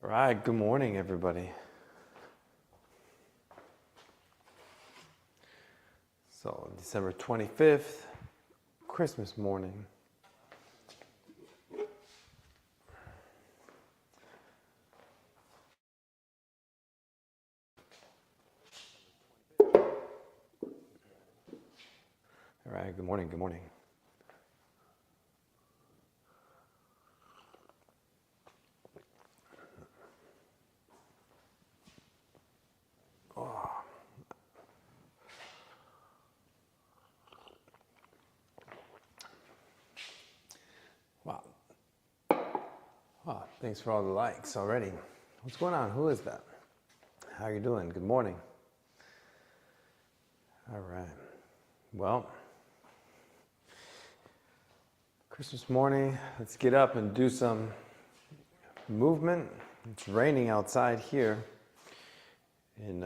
All right, good morning, everybody. So, December 25th, Christmas morning. All right, good morning, good morning. Oh. Wow. Wow, thanks for all the likes already. What's going on? Who is that? How are you doing? Good morning. All right. Well, Christmas morning, let's get up and do some movement. It's raining outside here in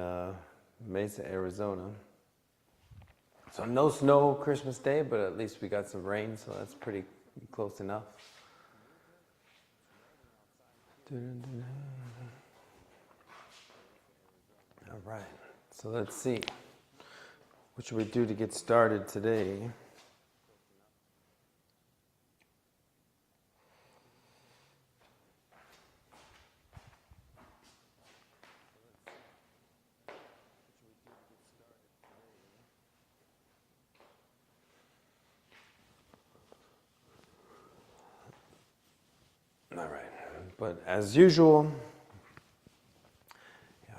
Mesa, Arizona. So no snow Christmas Day, but at least we got some rain, so that's pretty close enough. All right, so let's see. What should we do to get started today? All right, but as usual,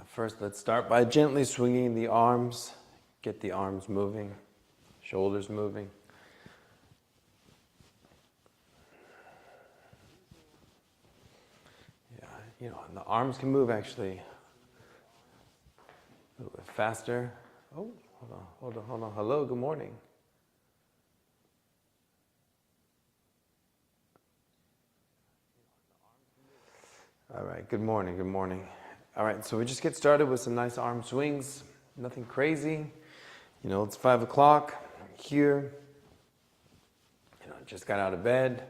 first let's start by gently swinging the arms. Get the arms moving, shoulders moving. Yeah, and the arms can move actually a little bit faster. Oh, hold on. Hello, good morning. All right, good morning, good morning. All right, so we just get started with some nice arm swings. Nothing crazy. It's 5 o'clock here. Just got out of bed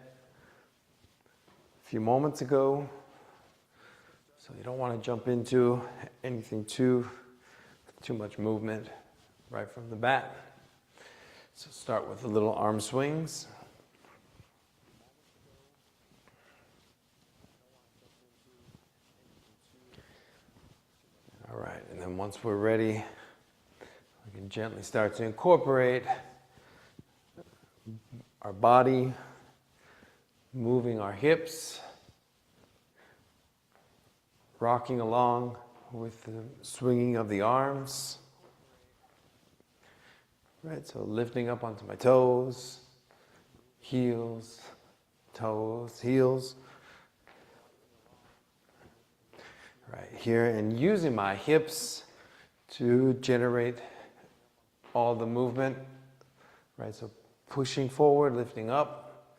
a few moments ago. So you don't want to jump into anything too much movement right from the bat. So start with the little arm swings. All right, and then once we're ready, we can gently start to incorporate our body, moving our hips, rocking along with the swinging of the arms. Right, so lifting up onto my toes, heels, toes, heels. Right here, and using my hips to generate all the movement. Right, so pushing forward, lifting up.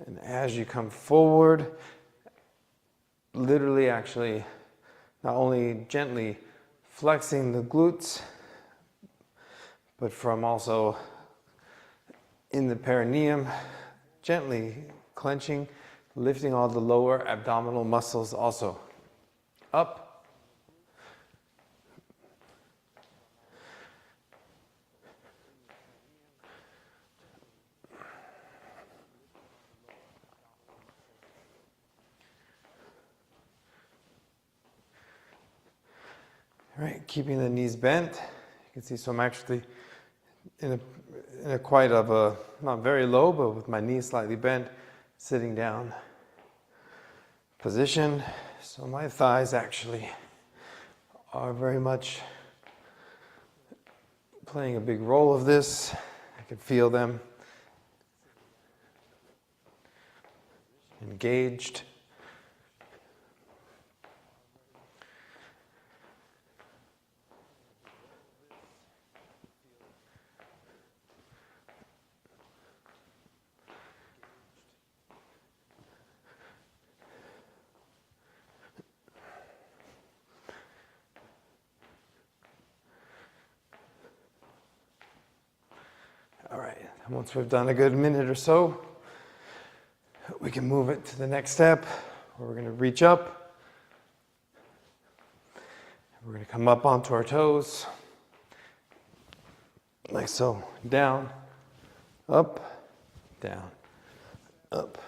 And as you come forward, literally actually not only gently flexing the glutes, but from also in the perineum, gently clenching, lifting all the lower abdominal muscles also. Up. All right, keeping the knees bent. You can see, so I'm actually in a quite of a, not very low, but with my knees slightly bent, sitting down position. So my thighs actually are very much playing a big role of this. I can feel them engaged. All right, once we've done a good minute or so, we can move it to the next step where we're going to reach up. We're going to come up onto our toes, like so. Down, up, down, up.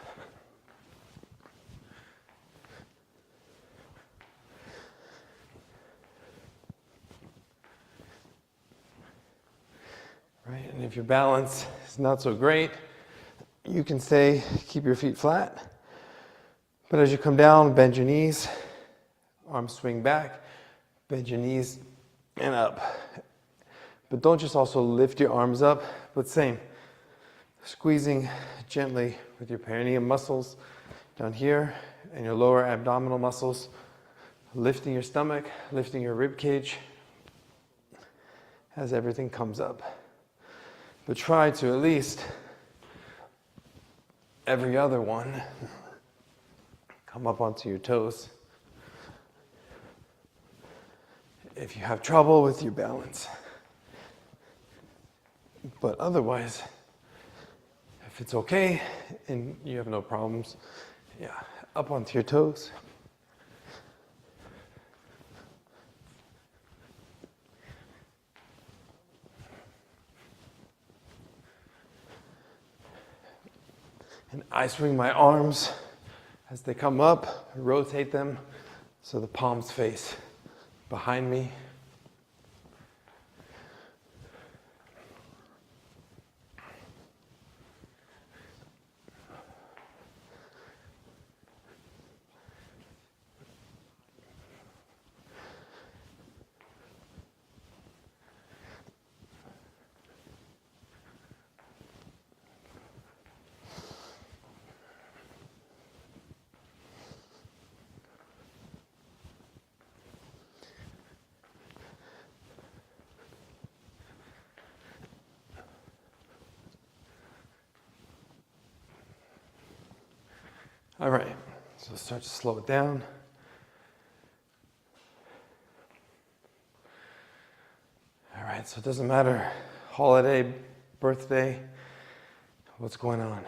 Right, and if your balance is not so great, you can keep your feet flat. But as you come down, bend your knees, arms swing back, bend your knees and up. But don't just also lift your arms up, but same. Squeezing gently with your perineum muscles down here and your lower abdominal muscles, lifting your stomach, lifting your rib cage as everything comes up. But try to at least every other one come up onto your toes. If you have trouble with your balance. But otherwise, if it's okay and you have no problems, yeah, up onto your toes. And I swing my arms as they come up, rotate them so the palms face behind me. All right, so start to slow it down. All right, so it doesn't matter, holiday, birthday, what's going on.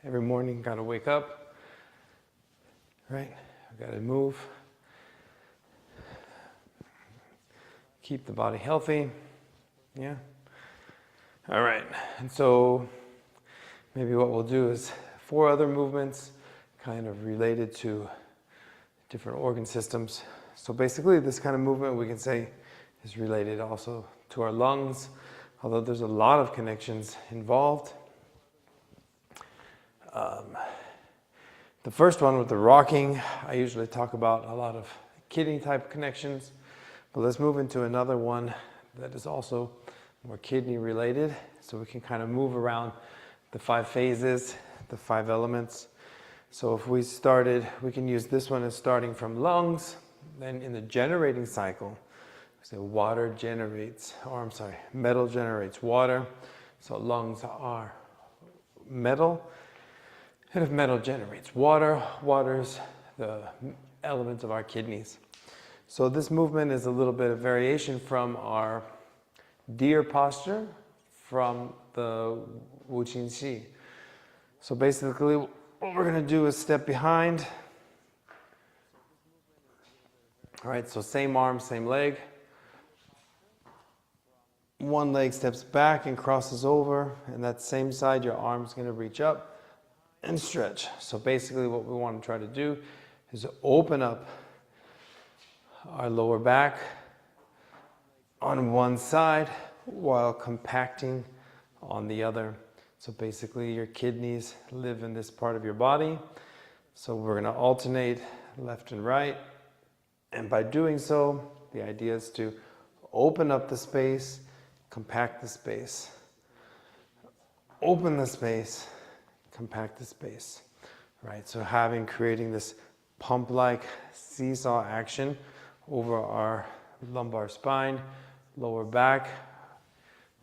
Every morning, gotta wake up, right? Gotta move. Keep the body healthy, yeah? All right, and so maybe what we'll do is 4 other movements kind of related to different organ systems. So basically this kind of movement we can say is related also to our lungs, although there's a lot of connections involved. The first one with the rocking, I usually talk about a lot of kidney type connections, but let's move into another one that is also more kidney related. So we can kind of move around the 5 phases, the 5 elements. So if we can use this one as starting from lungs, then in the generating cycle, so metal generates water. So lungs are metal. And if metal generates water, water's the element of our kidneys. So this movement is a little bit of variation from our deer posture from the Wu Qin Xi. So basically, what we're going to do is step behind. All right, so same arm, same leg. One leg steps back and crosses over, and that same side, your arm's going to reach up and stretch. So basically what we want to try to do is open up our lower back on one side while compacting on the other. So basically your kidneys live in this part of your body. So we're going to alternate left and right. And by doing so, the idea is to open up the space, compact the space. Open the space, compact the space. Right? So creating this pump-like seesaw action over our lumbar spine, lower back,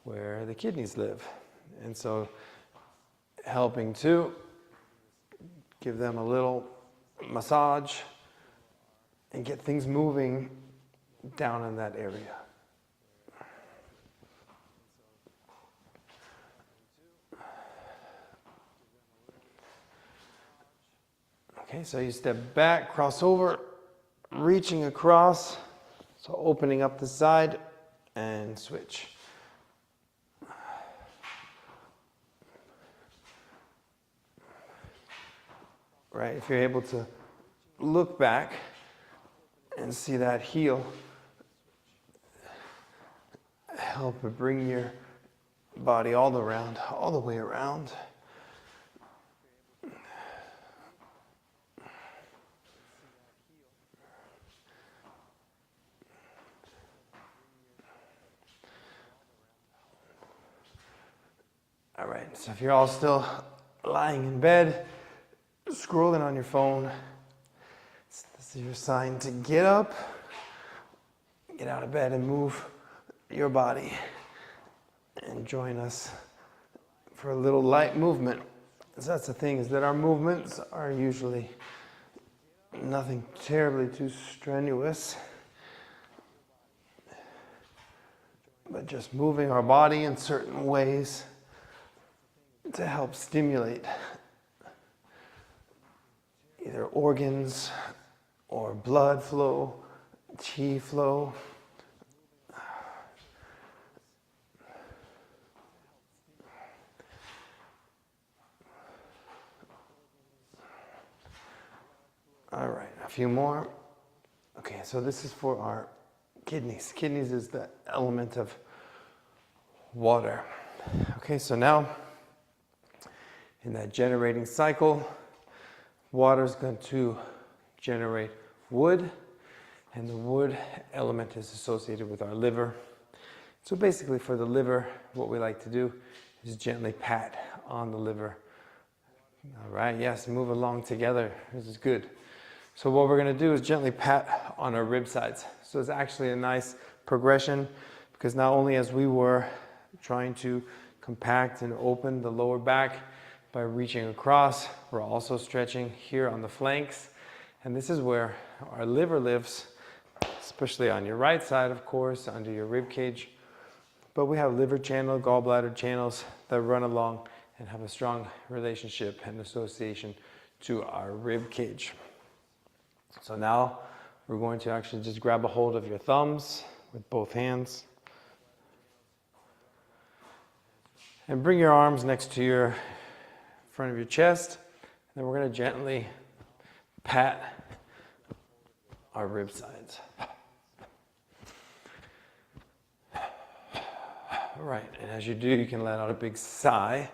where the kidneys live. And so helping to give them a little massage and get things moving down in that area. Okay, so you step back, cross over, reaching across, so opening up the side and switch. Right, if you're able to look back and see that heel, help bring your body all the way around. All right, so if you're all still lying in bed, scrolling on your phone, this is your sign to get up, get out of bed and move your body and join us for a little light movement. So that's the thing, is that our movements are usually nothing terribly too strenuous, but just moving our body in certain ways to help stimulate either organs or blood flow, chi flow. All right, a few more. Okay, so this is for our kidneys. Kidneys is the element of water. Okay, so now in that generating cycle, water is going to generate wood, and the wood element is associated with our liver. So basically for the liver, what we like to do is gently pat on the liver. All right, yes, move along together. This is good. So what we're going to do is gently pat on our rib sides. So it's actually a nice progression, because not only as we were trying to compact and open the lower back by reaching across, we're also stretching here on the flanks. And this is where our liver lives, especially on your right side, of course, under your rib cage. But we have liver channel, gallbladder channels that run along and have a strong relationship and association to our rib cage. So now we're going to actually just grab a hold of your thumbs with both hands and bring your arms next to your front of your chest. And then we're going to gently pat our rib sides. All right, and as you do, you can let out a big sigh.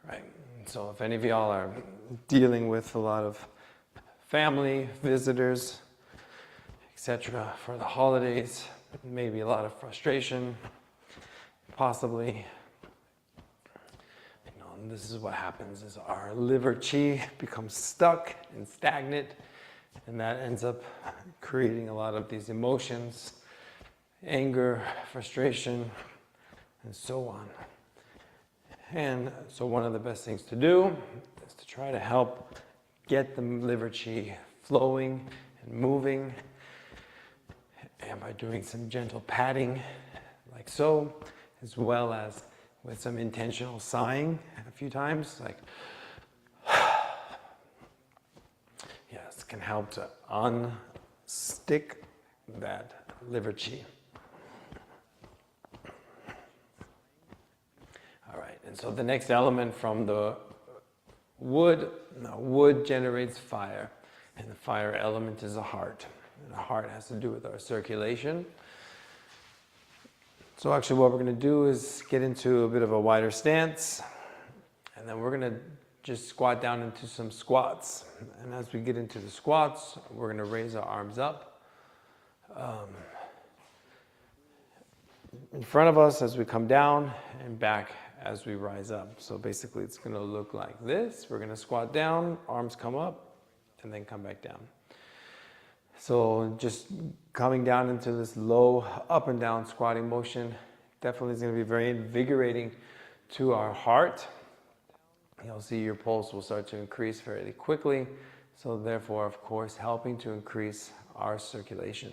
Right, so if any of y'all are dealing with a lot of family, visitors, etc. for the holidays, maybe a lot of frustration, possibly, and this is what happens, is our liver chi becomes stuck and stagnant, and that ends up creating a lot of these emotions, anger, frustration, and so on. And so one of the best things to do is to try to help get the liver chi flowing and moving, and by doing some gentle patting like so, as well as with some intentional sighing a few times, like yes, can help to unstick that liver chi. All right, and so the next element from the wood, now wood generates fire, and the fire element is the heart. And the heart has to do with our circulation. So actually what we're going to do is get into a bit of a wider stance, and then we're going to just squat down into some squats. And as we get into the squats, we're going to raise our arms up in front of us as we come down, and back as we rise up. So basically it's going to look like this. We're going to squat down, arms come up, and then come back down. So just coming down into this low up and down squatting motion definitely is going to be very invigorating to our heart. You'll see your pulse will start to increase fairly quickly. So therefore, of course, helping to increase our circulation.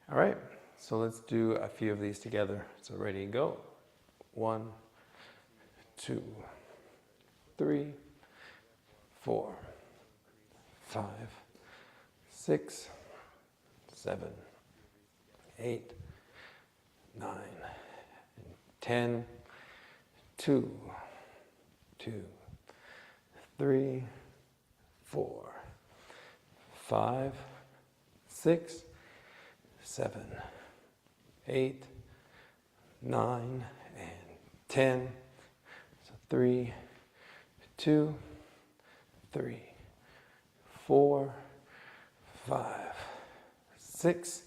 All right, so let's do a few of these together. So ready, go. 1, 2, 3, 4, 5, 6, 7, 8, 9, 10, 2, 2, 3, 4, 5, 6, 7, 8, 9, and 10. So 3, 2, 3, 4, 5, 6,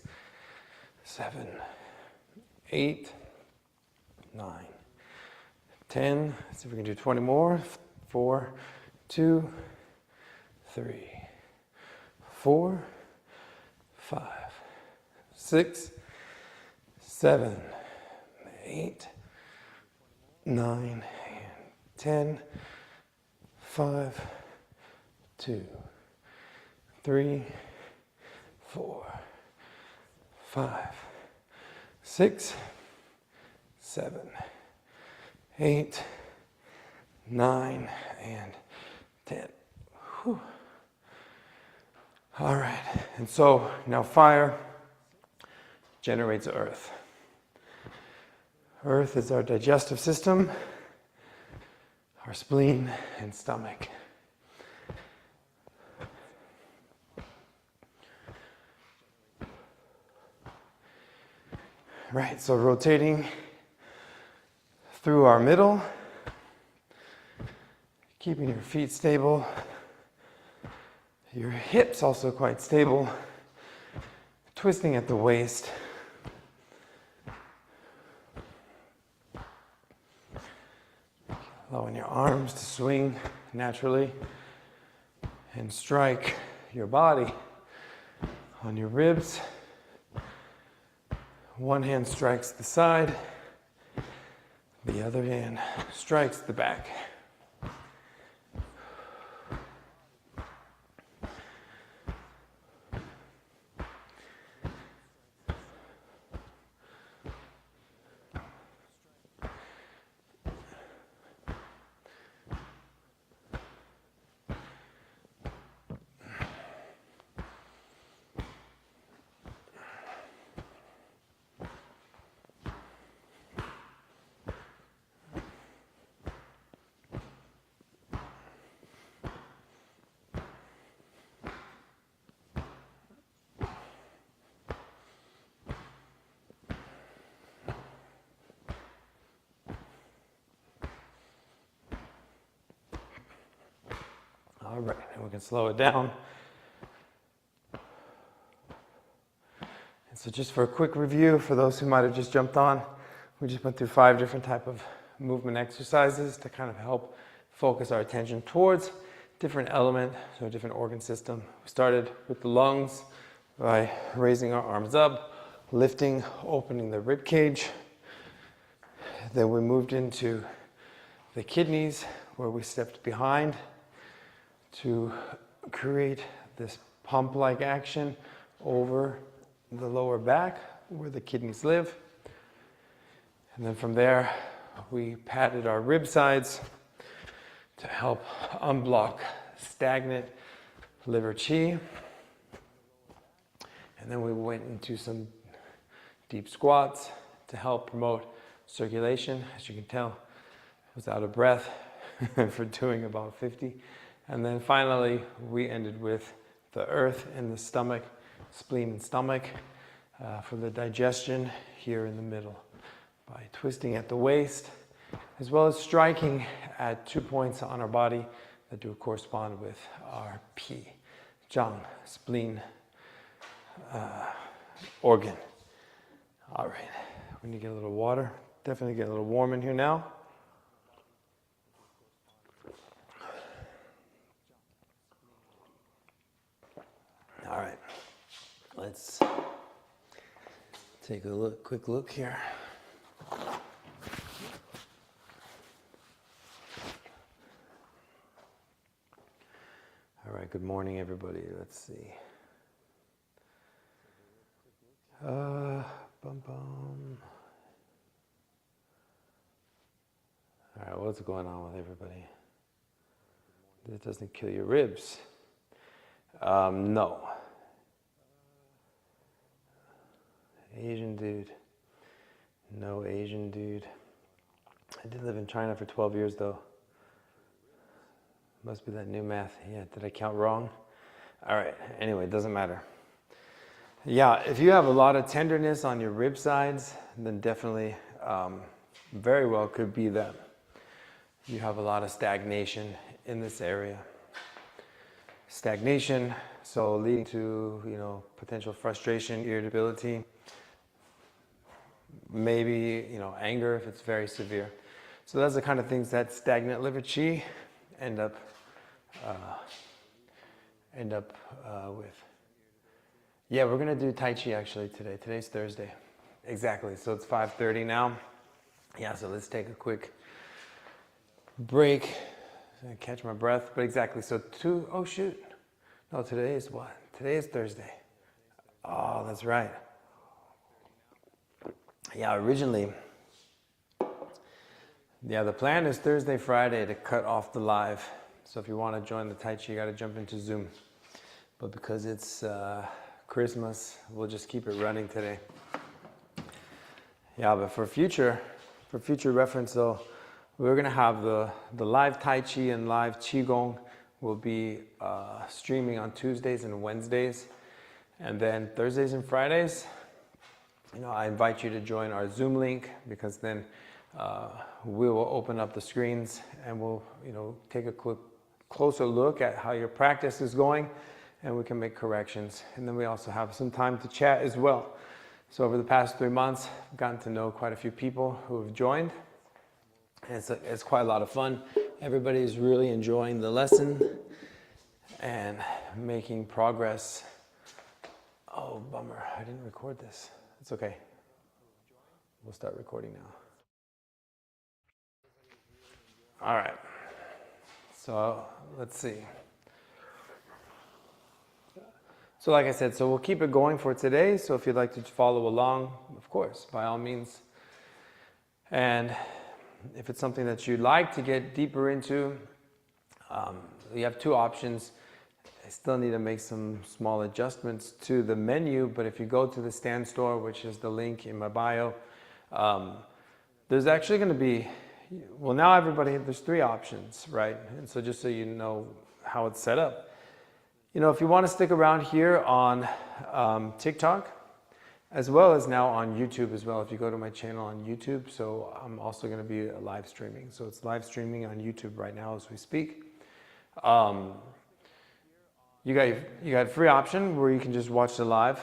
7, 8, 9, 10. Let's see if we can do 20 more. 4, 2, 3, 4, 5, 6, 7, 8, 9, and 10. 5, 2, 3, 4, 5, 6, 7, 8, 9, and 10. Whew. All right, and so now fire generates earth. Earth is our digestive system, our spleen and stomach. Right, so rotating through our middle, keeping your feet stable, your hips also quite stable, twisting at the waist. Allowing your arms to swing naturally and strike your body on your ribs. One hand strikes the side, the other hand strikes the back. All right, and we can slow it down. And so just for a quick review, for those who might have just jumped on, we just went through 5 different types of movement exercises to kind of help focus our attention towards different element, so a different organ system. We started with the lungs by raising our arms up, lifting, opening the rib cage. Then we moved into the kidneys, where we stepped behind to create this pump-like action over the lower back where the kidneys live. And then from there, we patted our rib sides to help unblock stagnant liver qi. And then we went into some deep squats to help promote circulation. As you can tell, I was out of breath for doing about 50. And then finally, we ended with the earth in the stomach, spleen and stomach, for the digestion here in the middle, by twisting at the waist, as well as striking at 2 points on our body that do correspond with our Pi, Zhang, spleen organ. All right, we need to get a little water. Definitely get a little warm in here now. All right, let's take a quick look here. All right, good morning, everybody. Let's see. Bum bum. All right, what's going on with everybody? It doesn't kill your ribs. No. Asian dude. No Asian dude. I did live in China for 12 years though. Must be that new math. Yeah, did I count wrong? All right, anyway, it doesn't matter. Yeah, if you have a lot of tenderness on your rib sides, then definitely very well could be that you have a lot of stagnation in this area. Stagnation, so leading to, potential frustration, irritability, maybe, anger if it's very severe. So that's the kind of things that stagnant liver qi end up with. Yeah, we're gonna do Tai Chi actually today. Today's Thursday. Exactly, so it's 5:30 now. Yeah, so let's take a quick break. Catch my breath, but exactly, so oh shoot. No, today is what? Today is Thursday. Oh, that's right. Yeah, originally, the plan is Thursday, Friday to cut off the live. So if you want to join the Tai Chi, you got to jump into Zoom. But because it's Christmas, we'll just keep it running today. Yeah, but for future reference though, we're going to have the live Tai Chi and live Qigong will be streaming on Tuesdays and Wednesdays. And then Thursdays and Fridays, I invite you to join our Zoom link, because then we will open up the screens and we'll, take a closer look at how your practice is going, and we can make corrections. And then we also have some time to chat as well. So over the past 3 months, I've gotten to know quite a few people who have joined. And it's quite a lot of fun. Everybody is really enjoying the lesson and making progress. Oh, bummer, I didn't record this. It's okay. We'll start recording now. All right. So let's see. So like I said, so we'll keep it going for today. So if you'd like to follow along, of course, by all means. And if it's something that you'd like to get deeper into, you have two options. I still need to make some small adjustments to the menu, but if you go to the Stand Store, which is the link in my bio, there's actually going to be, well, now there's 3 options, right? And so just so you know how it's set up. If you want to stick around here on TikTok, as well as now on YouTube as well, if you go to my channel on YouTube, so I'm also going to be live streaming. So it's live streaming on YouTube right now as we speak. You got a free option where you can just watch the live,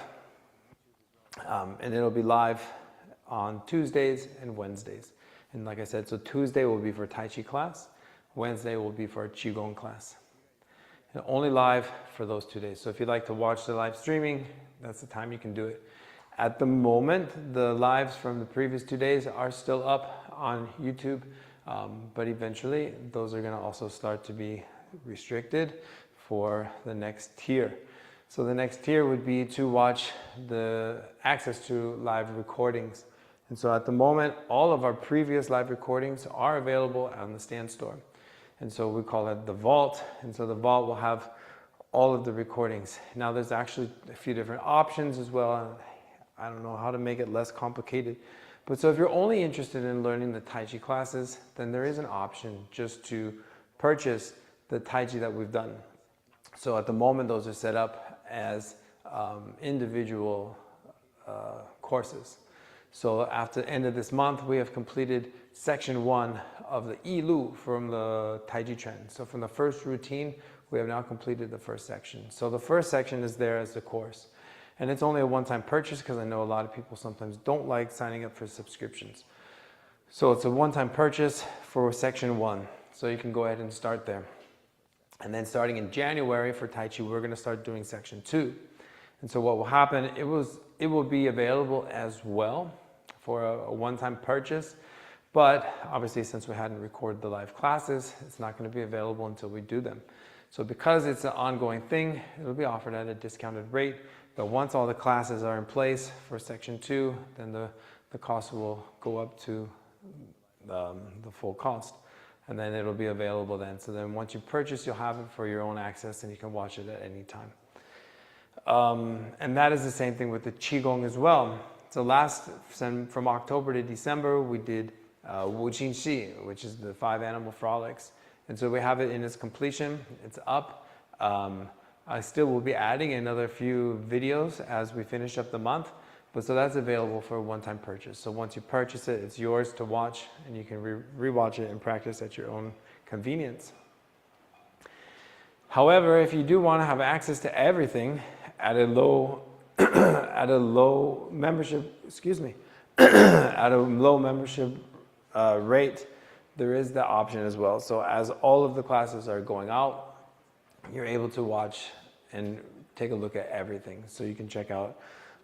and it'll be live on Tuesdays and Wednesdays. And like I said, so Tuesday will be for Tai Chi class, Wednesday will be for Qigong class. And only live for those 2 days. So if you'd like to watch the live streaming, that's the time you can do it. At the moment, the lives from the previous 2 days are still up on YouTube, but eventually those are going to also start to be restricted for the next tier. So the next tier would be to watch the access to live recordings. And so at the moment, all of our previous live recordings are available on the Stand Store. And so we call it the vault. And so the vault will have all of the recordings. Now there's actually a few different options as well. I don't know how to make it less complicated. But so if you're only interested in learning the Tai Chi classes, then there is an option just to purchase the Tai Chi that we've done. So at the moment, those are set up as individual courses. So after the end of this month, we have completed section 1 of the Yilu from the Taijiquan. So from the first routine, we have now completed the first section. So the first section is there as the course. And it's only a one-time purchase, because I know a lot of people sometimes don't like signing up for subscriptions. So it's a one-time purchase for section 1. So you can go ahead and start there. And then starting in January for Tai Chi, we're going to start doing section 2. And so what will happen, it will be available as well for a one-time purchase. But obviously, since we hadn't recorded the live classes, it's not going to be available until we do them. So because it's an ongoing thing, it'll be offered at a discounted rate. But once all the classes are in place for section 2, then the cost will go up to the full cost and then it'll be available then. So then once you purchase, you'll have it for your own access and you can watch it at any time. And that is the same thing with the Qigong as well. So from October to December, we did Wu Qing Xi, which is the 5 animal frolics. And so we have it in its completion. It's up. I still will be adding another few videos as we finish up the month. But so that's available for a one-time purchase. So once you purchase it, it's yours to watch, and you can re-watch it and practice at your own convenience. However, if you do want to have access to everything at a low at a low membership, at a low membership rate, there is the option as well. So as all of the classes are going out, you're able to watch and take a look at everything. So you can check out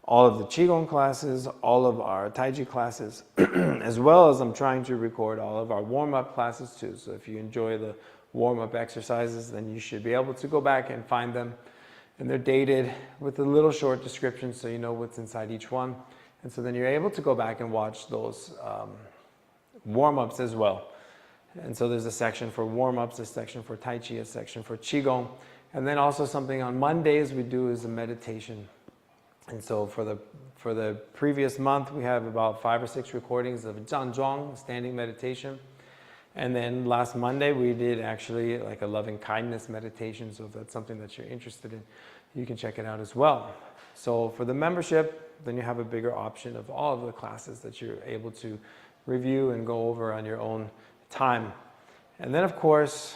all of the Qigong classes, all of our Taiji classes, as well as I'm trying to record all of our warm-up classes too. So if you enjoy the warm-up exercises, then you should be able to go back and find them. And they're dated with a little short description so you know what's inside each one. And so then you're able to go back and watch those warm-ups as well. And so there's a section for warm-ups, a section for Tai Chi, a section for Qigong. And then also something on Mondays we do is a meditation. And so for the previous month, we have about 5 or 6 recordings of Zhan Zhuang, standing meditation. And then last Monday, we did actually like a loving kindness meditation. So if that's something that you're interested in, you can check it out as well. So for the membership, then you have a bigger option of all of the classes that you're able to review and go over on your own time. And then of course,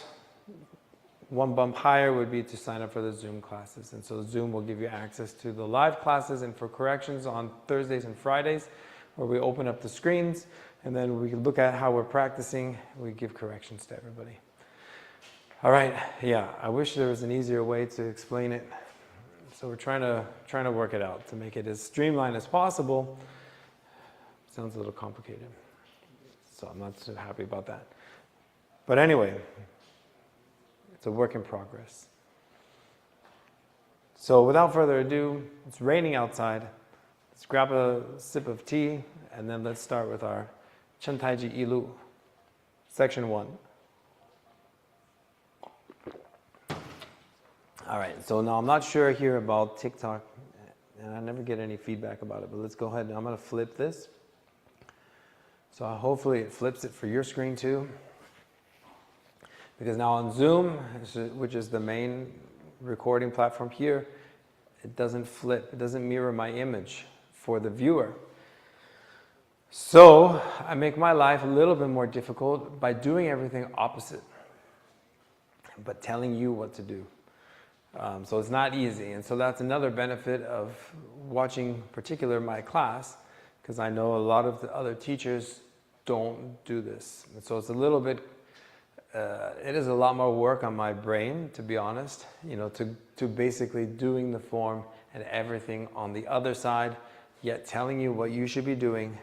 one bump higher would be to sign up for the Zoom classes. And so Zoom will give you access to the live classes and for corrections on Thursdays and Fridays, where we open up the screens and then we can look at how we're practicing. We give corrections to everybody. All right, yeah, I wish there was an easier way to explain it. So we're trying to work it out to make it as streamlined as possible. Sounds a little complicated. So I'm not so happy about that. But anyway, it's a work in progress. So without further ado, it's raining outside. Let's grab a sip of tea, and then let's start with our Chen Taiji Yilu, section 1. All right, so now I'm not sure here about TikTok, and I never get any feedback about it, but let's go ahead and I'm gonna flip this. So hopefully it flips it for your screen too. Because now on Zoom, which is the main recording platform here, it doesn't flip, it doesn't mirror my image for the viewer. So I make my life a little bit more difficult by doing everything opposite, but telling you what to do. So it's not easy. And so that's another benefit of watching particular my class, because I know a lot of the other teachers don't do this. And so it's a little bit it is a lot more work on my brain, to be honest, you know, to basically doing the form and everything on the other side, yet telling you what you should be doing,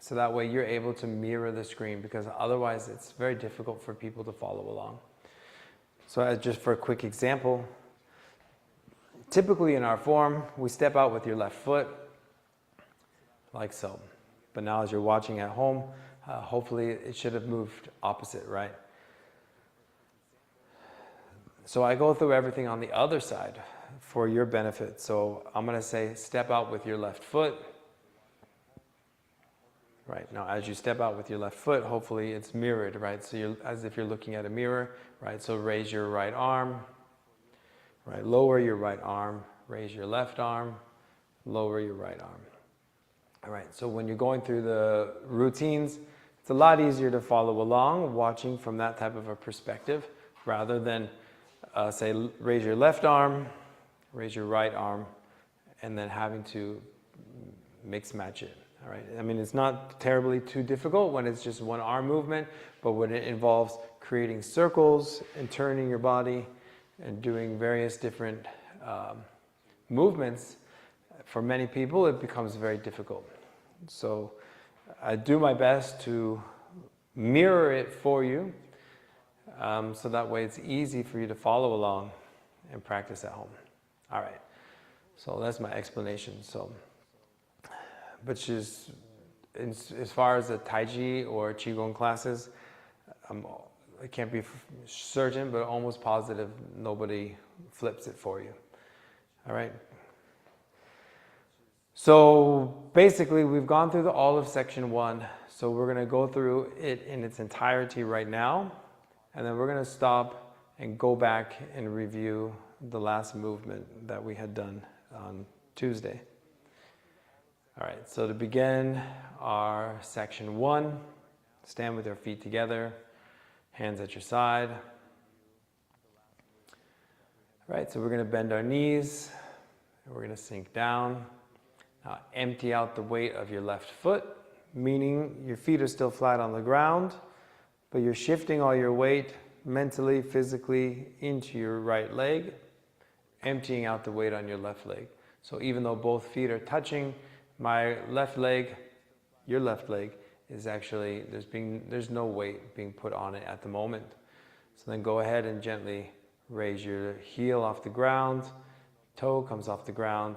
so that way you're able to mirror the screen, because otherwise it's very difficult for people to follow along. So just for a quick example, typically in our form, we step out with your left foot, like so. But now as you're watching at home, hopefully it should have moved opposite, right? So I go through everything on the other side for your benefit. So I'm going to say step out with your left foot. Right, now as you step out with your left foot, hopefully it's mirrored, right? So you're as if you're looking at a mirror, right? So raise your right arm, right? Lower your right arm, raise your left arm, lower your right arm. All right, so when you're going through the routines, it's a lot easier to follow along watching from that type of a perspective rather than say raise your left arm, raise your right arm, and then having to mix match it. All right. I mean, it's not terribly too difficult when it's just one arm movement, but when it involves creating circles and turning your body and doing various different movements, for many people it becomes very difficult. So I do my best to mirror it for you, so that way it's easy for you to follow along and practice at home. All right. So that's my explanation. So. But just as far as the Taiji or Qigong classes, I can't be certain, but almost positive nobody flips it for you. All right. So basically we've gone through all of section 1. So we're going to go through it in its entirety right now. And then we're going to stop and go back and review the last movement that we had done on Tuesday. All right, so to begin our section 1, stand with your feet together, hands at your side. All right, so we're going to bend our knees, and we're going to sink down. Now empty out the weight of your left foot, meaning your feet are still flat on the ground, but you're shifting all your weight mentally, physically into your right leg, emptying out the weight on your left leg. So even though both feet are touching, my left leg, your left leg, is actually, there's no weight being put on it at the moment. So then go ahead and gently raise your heel off the ground, toe comes off the ground,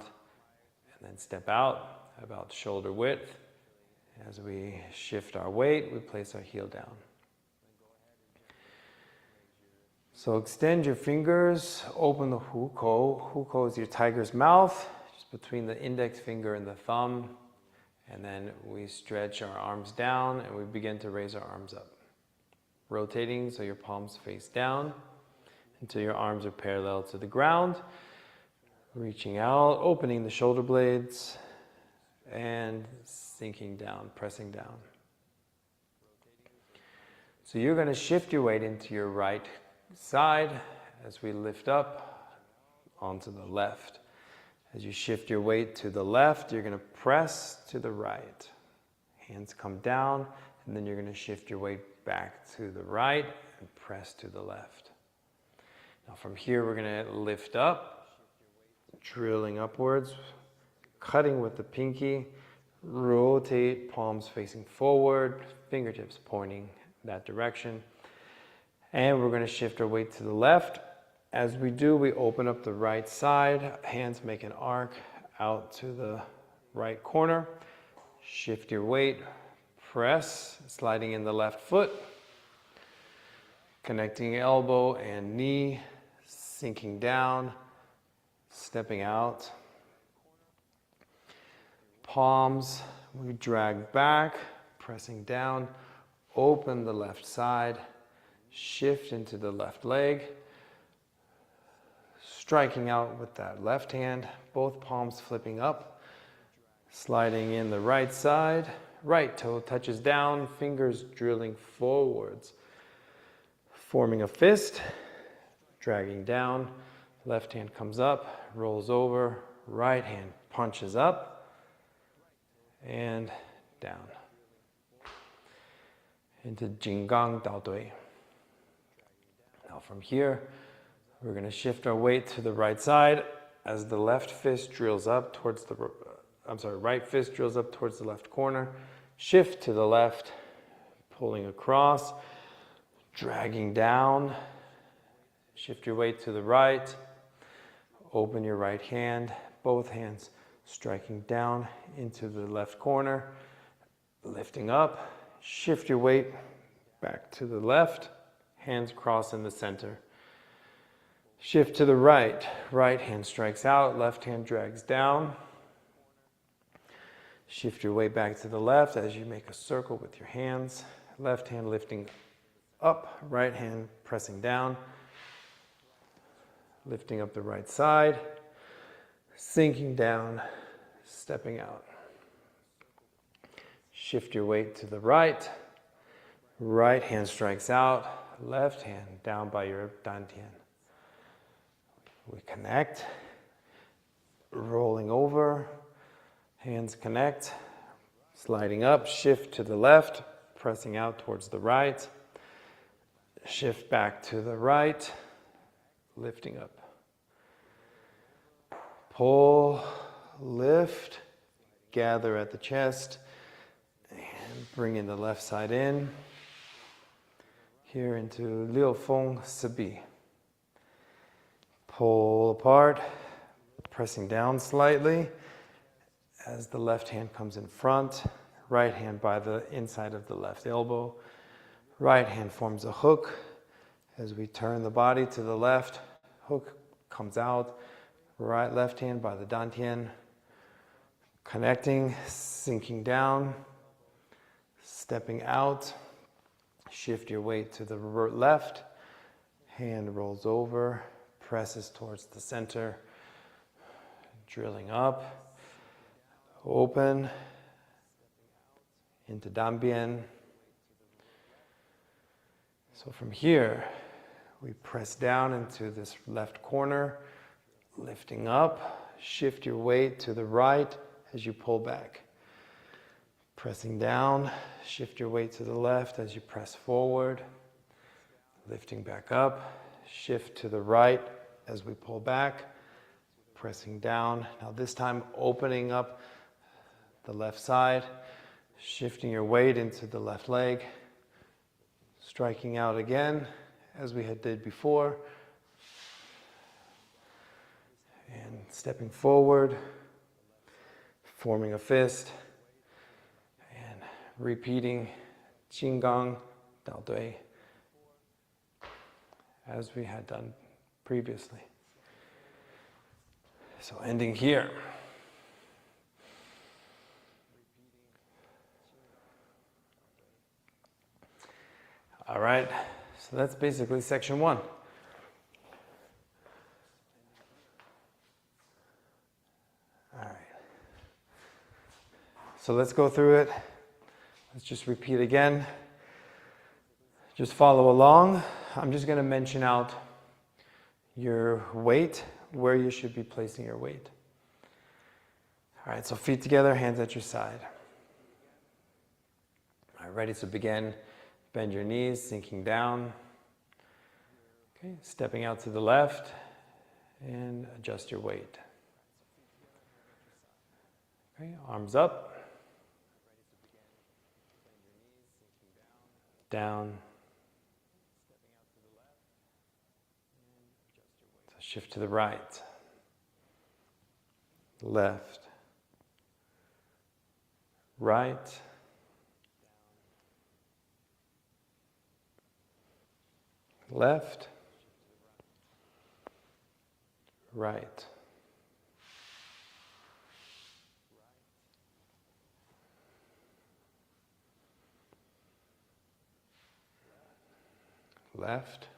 and then step out about shoulder width. As we shift our weight, we place our heel down. So extend your fingers, open the hukou. Hukou is your tiger's mouth, just between the index finger and the thumb. And then we stretch our arms down and we begin to raise our arms up. Rotating so your palms face down until your arms are parallel to the ground. Reaching out, opening the shoulder blades and sinking down, pressing down. So you're going to shift your weight into your right side as we lift up onto the left. As you shift your weight to the left, you're going to press to the right. Hands come down, and then you're going to shift your weight back to the right and press to the left. Now from here, we're going to lift up, drilling upwards, cutting with the pinky, rotate, palms facing forward, fingertips pointing that direction. And we're going to shift our weight to the left. As we do, we open up the right side, hands make an arc out to the right corner. Shift your weight, press, sliding in the left foot, connecting elbow and knee, sinking down, stepping out. Palms, we drag back, pressing down, open the left side, shift into the left leg, striking out with that left hand, both palms flipping up, sliding in the right side, right toe touches down, fingers drilling forwards, forming a fist, dragging down, left hand comes up, rolls over, right hand punches up, and down. Into Jinggang Dao Dui. Now from here, we're going to shift our weight to the right side as the left fist drills up towards the, right fist drills up towards the left corner. Shift to the left, pulling across, dragging down. Shift your weight to the right. Open your right hand, both hands striking down into the left corner. Lifting up, shift your weight back to the left, hands cross in the center. Shift to the right, right hand strikes out, left hand drags down. Shift your weight back to the left as you make a circle with your hands. Left hand lifting up, right hand pressing down. Lifting up the right side, sinking down, stepping out. Shift your weight to the right, right hand strikes out, left hand down by your dantian. We connect, rolling over, hands connect, sliding up, shift to the left, pressing out towards the right, shift back to the right, lifting up. Pull, lift, gather at the chest, and bring in the left side in, here into Liu Feng Sibi. Pull apart, pressing down slightly as the left hand comes in front, right hand by the inside of the left elbow. Right hand forms a hook, As we turn the body to the left, hook comes out, right, left hand by the dantian, connecting, sinking down, stepping out, shift your weight to the left, hand rolls over, presses towards the center, drilling up, open, into danbian. So from here, we press down into this left corner, lifting up, shift your weight to the right as you pull back. Pressing down, shift your weight to the left as you press forward, lifting back up, shift to the right as we pull back, pressing down. Now this time opening up the left side, shifting your weight into the left leg, striking out again as we had did before, and stepping forward, forming a fist, and repeating Qinggang Dao Dui as we had done previously. So ending here. All right, so that's basically section 1. All right. So let's go through it. Let's just repeat again. Just follow along. I'm just going to mention out your weight, where you should be placing your weight. All right, so feet together, hands at your side. All right, ready to begin. Bend your knees, sinking down. Okay, stepping out to the left and adjust your weight. Okay, arms up. Down. So shift to the right. Left. Right. Left, right, left,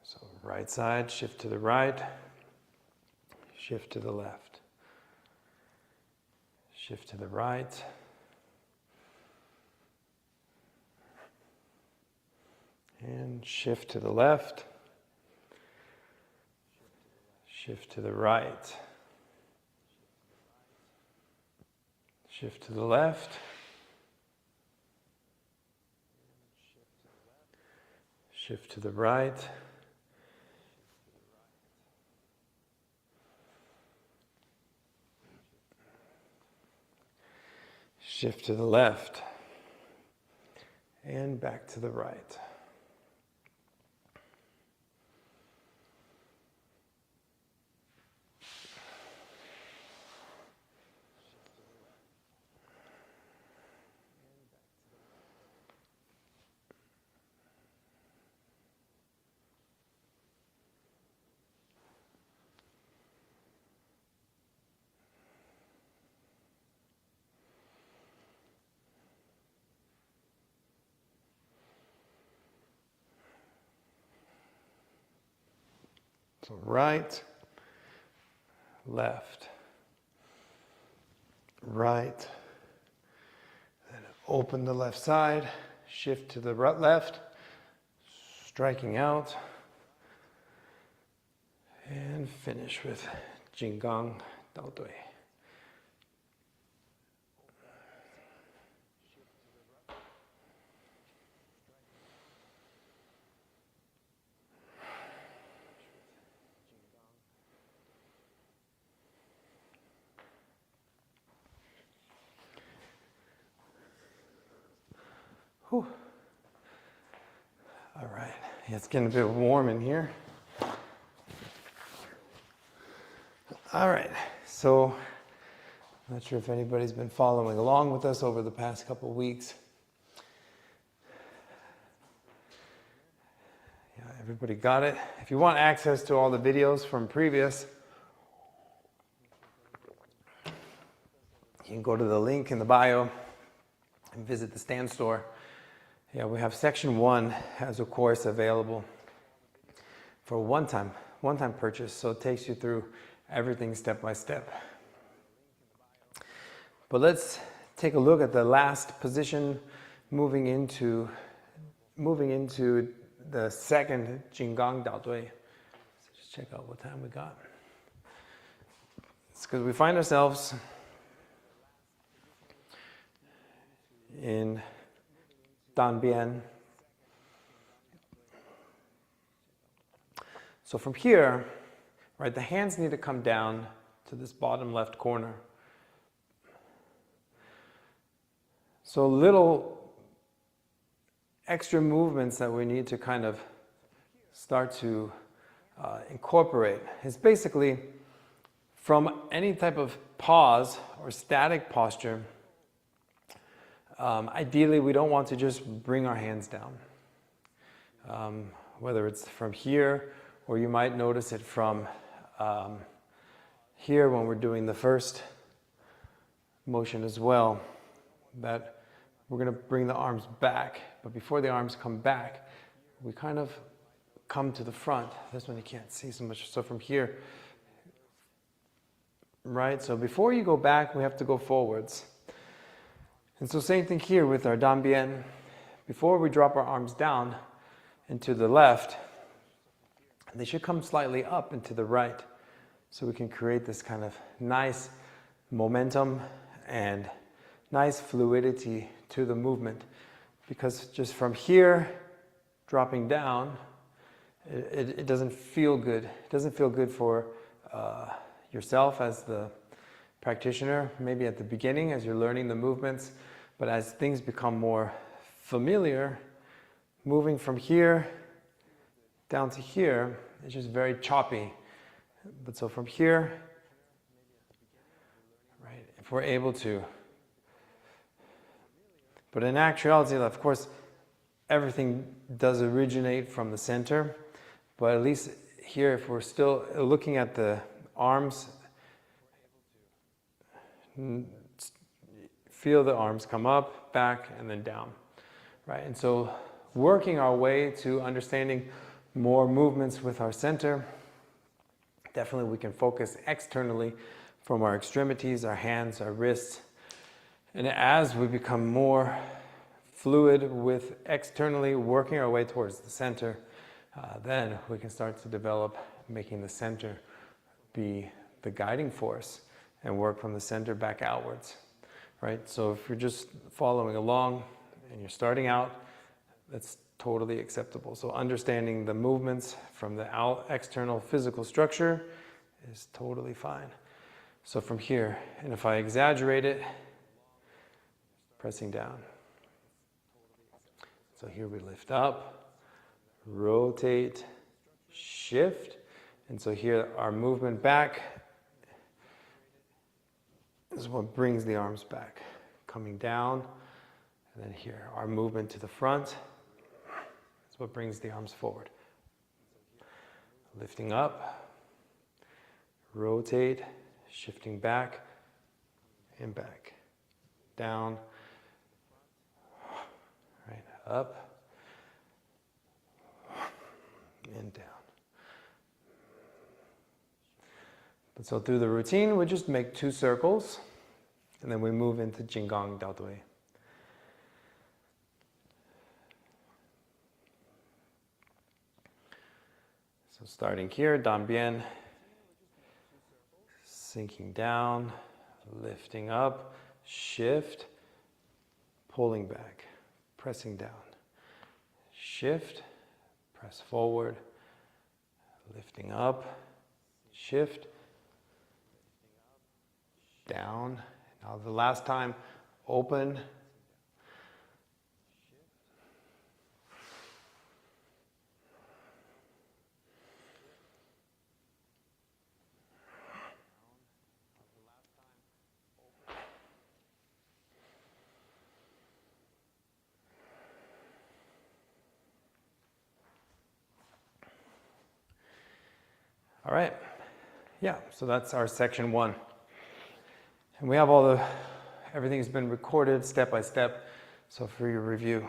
so right side, shift to the right, shift to the left, shift to the right, and shift to the left, shift to the right, shift to the left, shift to the right, shift to the left, and back to the right. So right, left, right, then open the left side, shift to the left, striking out, and finish with Qinggang Dao Dui. Whew. It's getting a bit warm in here. All right, so I'm not sure if anybody's been following along with us over the past couple of weeks. Yeah, everybody got it. If you want access to all the videos from previous, you can go to the link in the bio and visit the stand store. Yeah, we have section 1 as a course available for a one-time purchase, so it takes you through everything step by step. But let's take a look at the last position, moving into the second Jinggang Dao Dui. So just check out what time we got. It's because we find ourselves in Dan Bian. So from here, right, the hands need to come down to this bottom left corner. So little extra movements that we need to kind of start to incorporate is basically from any type of pause or static posture. Ideally, we don't want to just bring our hands down. Whether it's from here, or you might notice it from here when we're doing the first motion as well, that we're going to bring the arms back. But before the arms come back, we kind of come to the front. This one you can't see so much. So from here, right? So before you go back, we have to go forwards. And so same thing here with our Dan Bian. Before we drop our arms down into the left, they should come slightly up and to the right, so we can create this kind of nice momentum and nice fluidity to the movement. Because just from here, dropping down, it doesn't feel good. It doesn't feel good for yourself as the practitioner, maybe at the beginning as you're learning the movements, but as things become more familiar, moving from here down to here, it's just very choppy. But so from here, right, if we're able to, but in actuality, of course, everything does originate from the center, but at least here, if we're still looking at the arms, feel the arms come up, back, and then down, right? And so working our way to understanding more movements with our center, definitely we can focus externally from our extremities, our hands, our wrists. And as we become more fluid with externally working our way towards the center, then we can start to develop making the center be the guiding force and work from the center back outwards, right? So if you're just following along and you're starting out, that's totally acceptable. So understanding the movements from the external physical structure is totally fine. So from here, and if I exaggerate it, pressing down. So here we lift up, rotate, shift, and so here our movement back is what brings the arms back, coming down, and then here our movement to the front is what brings the arms forward. Lifting up, rotate, shifting back and back, down, right, up and down. But so through the routine, we just make 2 circles and then we move into Jinggang Dao Dui. So starting here, Dan Bian, sinking down, lifting up, shift, pulling back, pressing down, shift, press forward, lifting up, shift, down. Now the last time, open, All right, yeah, so that's our section 1. And we have everything's been recorded step by step, so for your review.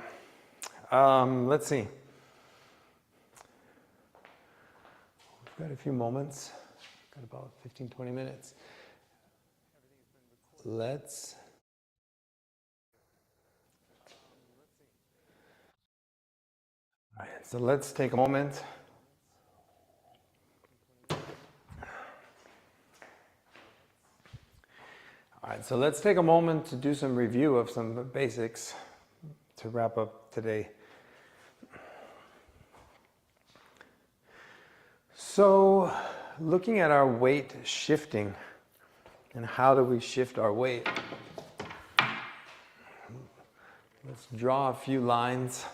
Let's see. We've got a few moments, got about 15, 20 minutes. All right, so let's take a moment. All right, so let's take a moment to do some review of some basics to wrap up today. So, looking at our weight shifting and how do we shift our weight? Let's draw a few lines.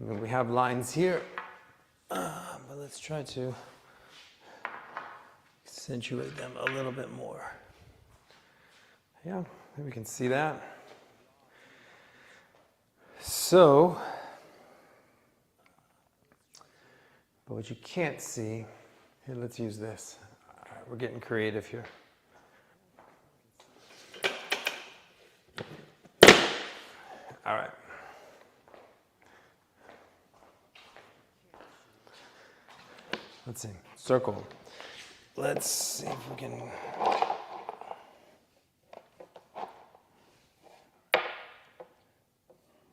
I mean, we have lines here, but let's try to accentuate them a little bit more. Yeah, maybe we can see that. So, but what you can't see, here, let's use this. All right, we're getting creative here. All right. Let's see, circle. Let's see if we can.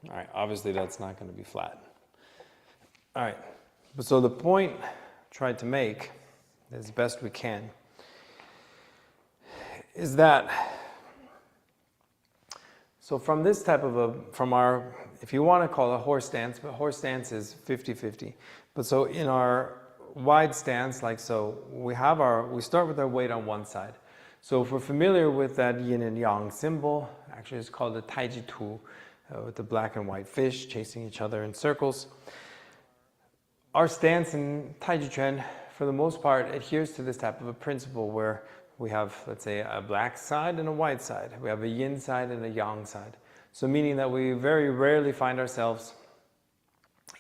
All right, obviously that's not going to be flat. All right, so the point I tried to make, as best we can, is that, so from this type of from our, if you want to call it a horse stance, but horse stance is 50-50. But so in our wide stance, like so, we start with our weight on one side. So if we're familiar with that yin and yang symbol, actually it's called the Taijiquan, with the black and white fish chasing each other in circles. Our stance in Taijiquan, for the most part, adheres to this type of a principle where we have, let's say, a black side and a white side. We have a yin side and a yang side. So meaning that we very rarely find ourselves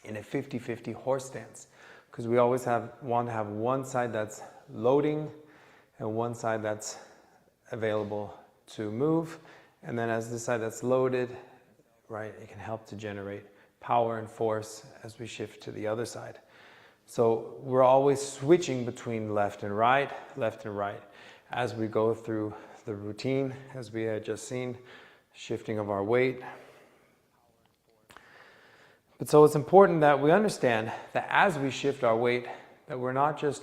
in a 50-50 horse stance, because we always want to have one side that's loading and one side that's available to move. And then as the side that's loaded, right, it can help to generate power and force as we shift to the other side. So we're always switching between left and right as we go through the routine, as we had just seen, shifting of our weight. But so it's important that we understand that as we shift our weight, that we're not just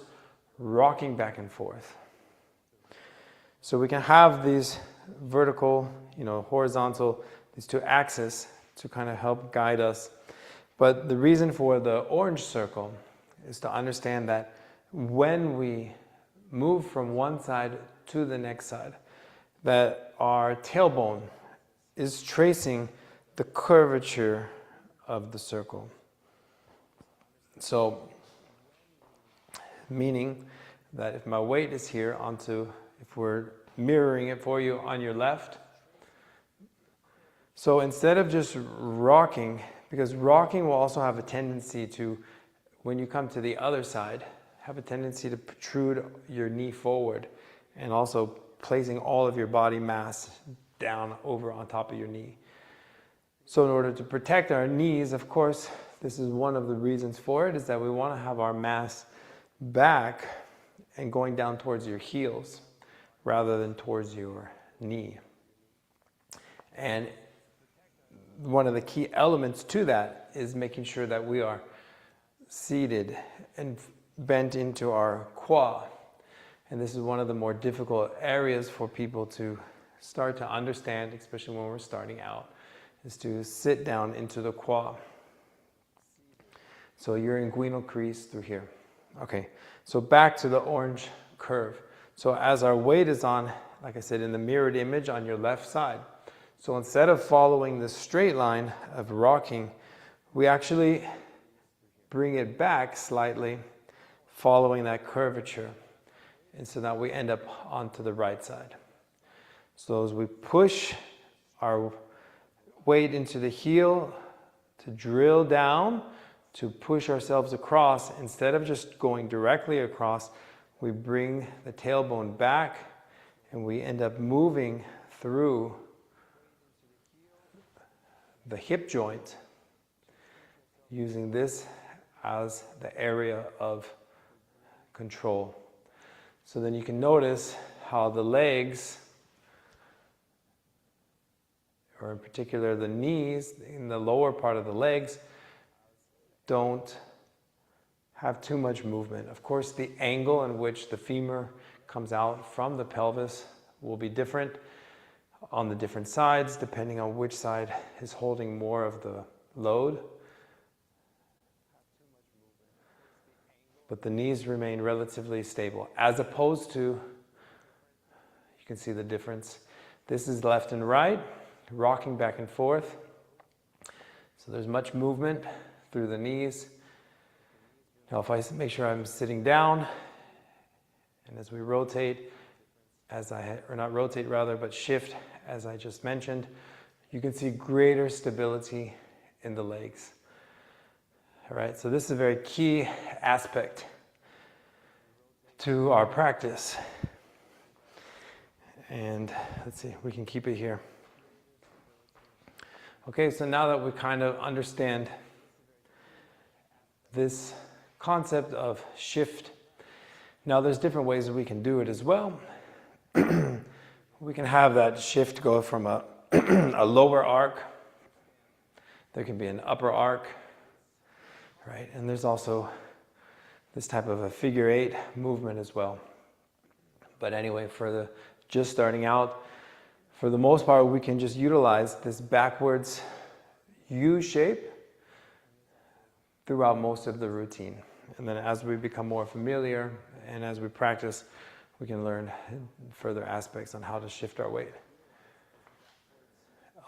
rocking back and forth. So we can have these vertical, horizontal, these two axes to kind of help guide us. But the reason for the orange circle is to understand that when we move from one side to the next side, that our tailbone is tracing the curvature of the circle. So, meaning that if my weight is here if we're mirroring it for you on your left, so instead of just rocking, because rocking will also have a tendency to, when you come to the other side, have a tendency to protrude your knee forward and also placing all of your body mass down over on top of your knee. So in order to protect our knees, of course, this is one of the reasons for it, is that we want to have our mass back and going down towards your heels rather than towards your knee. And one of the key elements to that is making sure that we are seated and bent into our quad. And this is one of the more difficult areas for people to start to understand, especially when we're starting out, is to sit down into the quad. So your inguinal crease through here. Okay, so back to the orange curve. So as our weight is on, like I said, in the mirrored image on your left side, so instead of following the straight line of rocking, we actually bring it back slightly, following that curvature, and so that we end up onto the right side. So as we push our weight into the heel to drill down, to push ourselves across, instead of just going directly across, we bring the tailbone back and we end up moving through the hip joint, using this as the area of control. So then you can notice how the legs, or in particular the knees, in the lower part of the legs, don't have too much movement. Of course, the angle in which the femur comes out from the pelvis will be different on the different sides, depending on which side is holding more of the load. But the knees remain relatively stable, as opposed to, you can see the difference. This is left and right, rocking back and forth. So there's much movement through the knees. Now if I make sure I'm sitting down, and as we rotate, or not rotate rather, but shift, as I just mentioned, you can see greater stability in the legs. All right, so this is a very key aspect to our practice. And let's see, we can keep it here. Okay, so now that we kind of understand this concept of shift, now there's different ways that we can do it as well. We can have that shift go from a, a lower arc. There can be an upper arc, right? And there's also this type of a figure 8 movement as well. But anyway, for the just starting out, for the most part, we can just utilize this backwards U shape throughout most of the routine. And then as we become more familiar and as we practice, we can learn further aspects on how to shift our weight.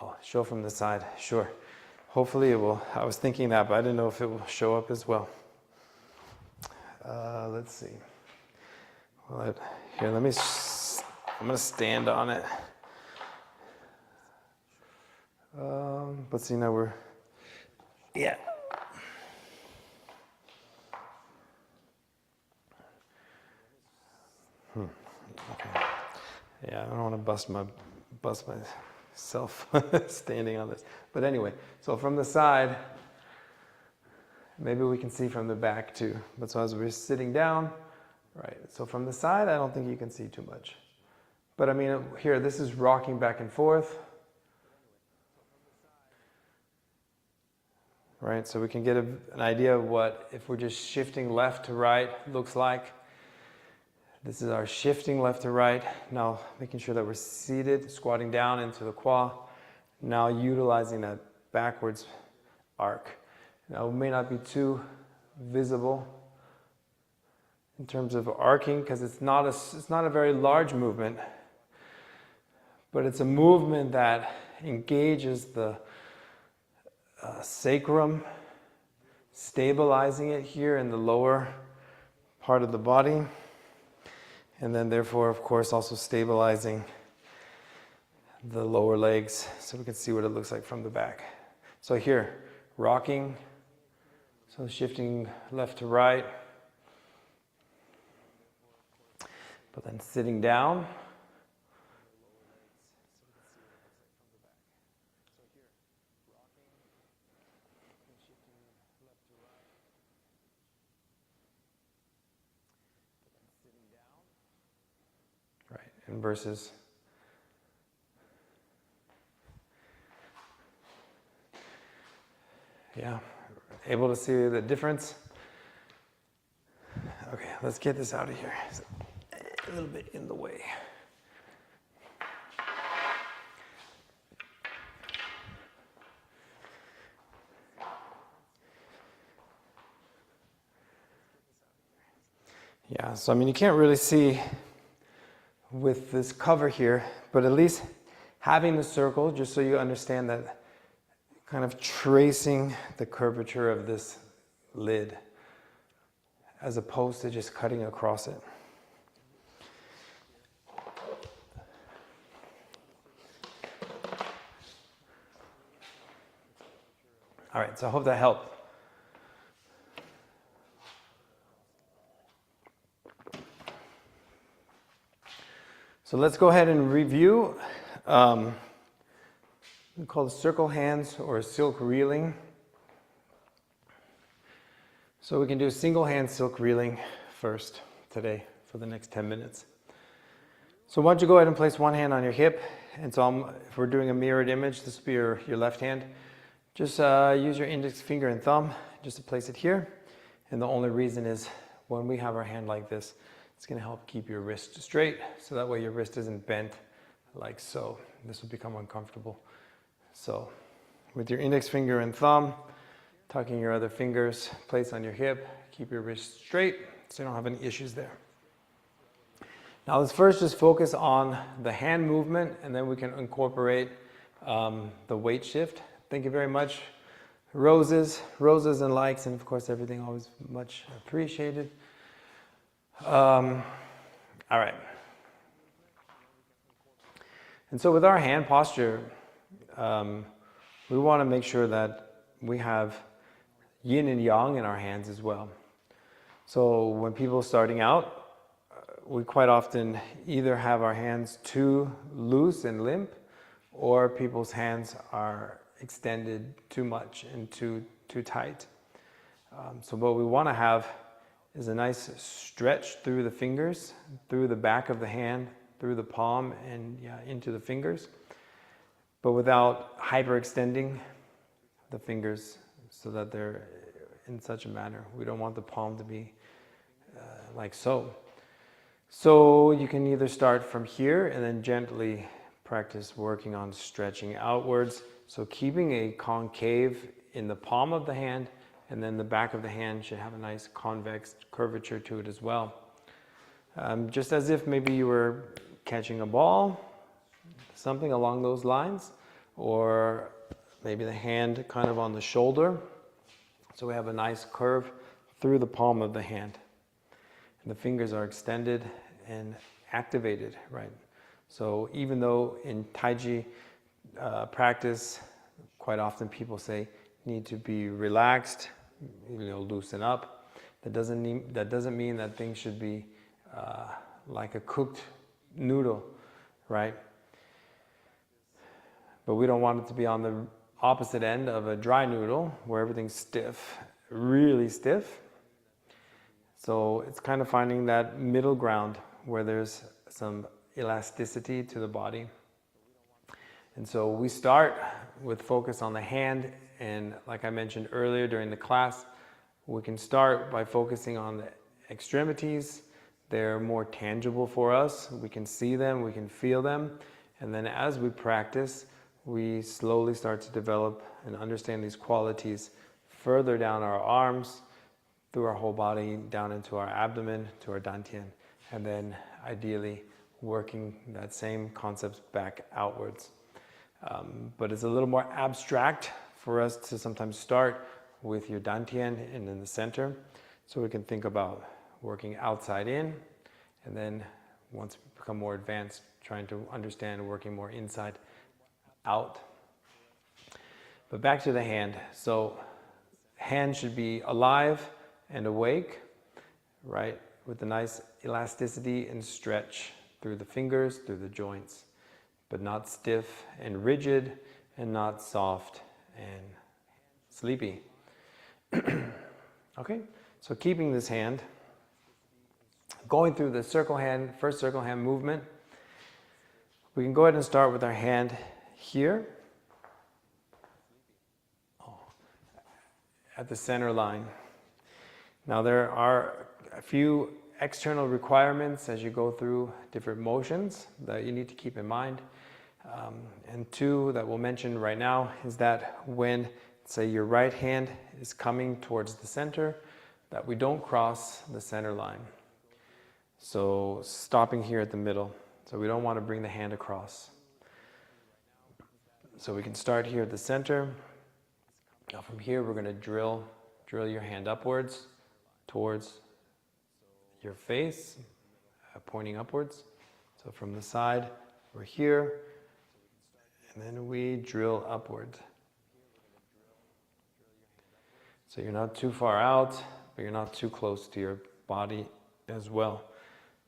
Oh, show from the side, sure. Hopefully it will. I was thinking that, but I didn't know if it will show up as well. Let's see. Well, here, I'm going to stand on it. Let's see, now we're, yeah. Okay. Yeah, I don't want to bust myself standing on this. But anyway, so from the side, maybe we can see from the back too. But so as we're sitting down, right, so from the side, I don't think you can see too much. But I mean, here, this is rocking back and forth. Right, so we can get an idea of what, if we're just shifting left to right, looks like. This is our shifting left to right. Now making sure that we're seated, squatting down into the kwa. Now utilizing that backwards arc. Now it may not be too visible in terms of arcing because it's not a very large movement, but it's a movement that engages the sacrum, stabilizing it here in the lower part of the body. And then therefore, of course, also stabilizing the lower legs so we can see what it looks like from the back. So here, rocking, so shifting left to right, but then sitting down. And versus yeah, able to see the difference? Okay, let's get this out of here. It's a little bit in the way. Yeah, so I mean, you can't really see with this cover here, but at least having the circle, just so you understand that, kind of tracing the curvature of this lid as opposed to just cutting across it. All right, so I hope that helped. So let's go ahead and review. We call it circle hands or silk reeling. So we can do single hand silk reeling first today for the next 10 minutes. So why don't you go ahead and place one hand on your hip. And so if we're doing a mirrored image, this will be your left hand. Just use your index finger and thumb just to place it here. And the only reason is when we have our hand like this, it's going to help keep your wrist straight. So that way your wrist isn't bent like so. This will become uncomfortable. So with your index finger and thumb, tucking your other fingers, place on your hip, keep your wrist straight so you don't have any issues there. Now let's first just focus on the hand movement and then we can incorporate the weight shift. Thank you very much. Roses and likes, and of course everything always much appreciated. All right. And so with our hand posture, we want to make sure that we have yin and yang in our hands as well. So when people are starting out, we quite often either have our hands too loose and limp, or people's hands are extended too much and too tight. So what we want to have is a nice stretch through the fingers, through the back of the hand, through the palm, and into the fingers, but without hyperextending the fingers so that they're in such a manner. We don't want the palm to be like so. So you can either start from here and then gently practice working on stretching outwards. So keeping a concave in the palm of the hand, and then the back of the hand should have a nice convex curvature to it as well. Just as if maybe you were catching a ball, something along those lines, or maybe the hand kind of on the shoulder. So we have a nice curve through the palm of the hand. And the fingers are extended and activated, right? So even though in Taiji practice, quite often people say need to be relaxed, loosen up. That doesn't mean that things should be like a cooked noodle, right? But we don't want it to be on the opposite end of a dry noodle where everything's stiff, really stiff. So it's kind of finding that middle ground where there's some elasticity to the body. And so we start with focus on the hand, and like I mentioned earlier during the class, we can start by focusing on the extremities. They're more tangible for us. We can see them, we can feel them, and then as we practice, we slowly start to develop and understand these qualities further down our arms, through our whole body, down into our abdomen, to our dantian, and then ideally working that same concepts back outwards. But it's a little more abstract for us to sometimes start with your dantian and in the center. So we can think about working outside in, and then once we become more advanced, trying to understand working more inside out. But back to the hand. So hand should be alive and awake, right? With a nice elasticity and stretch through the fingers, through the joints, but not stiff and rigid, and not soft and sleepy. Okay, so keeping this hand, going through the circle hand, first circle hand movement, we can go ahead and start with our hand here, at the center line. Now there are a few external requirements as you go through different motions that you need to keep in mind. And two that we'll mention right now is that when, say, your right hand is coming towards the center, that we don't cross the center line. So stopping here at the middle. So we don't want to bring the hand across. So we can start here at the center. Now from here we're going to drill your hand upwards towards your face, pointing upwards. So from the side, we're here, and then we drill upward. So you're not too far out, but you're not too close to your body as well.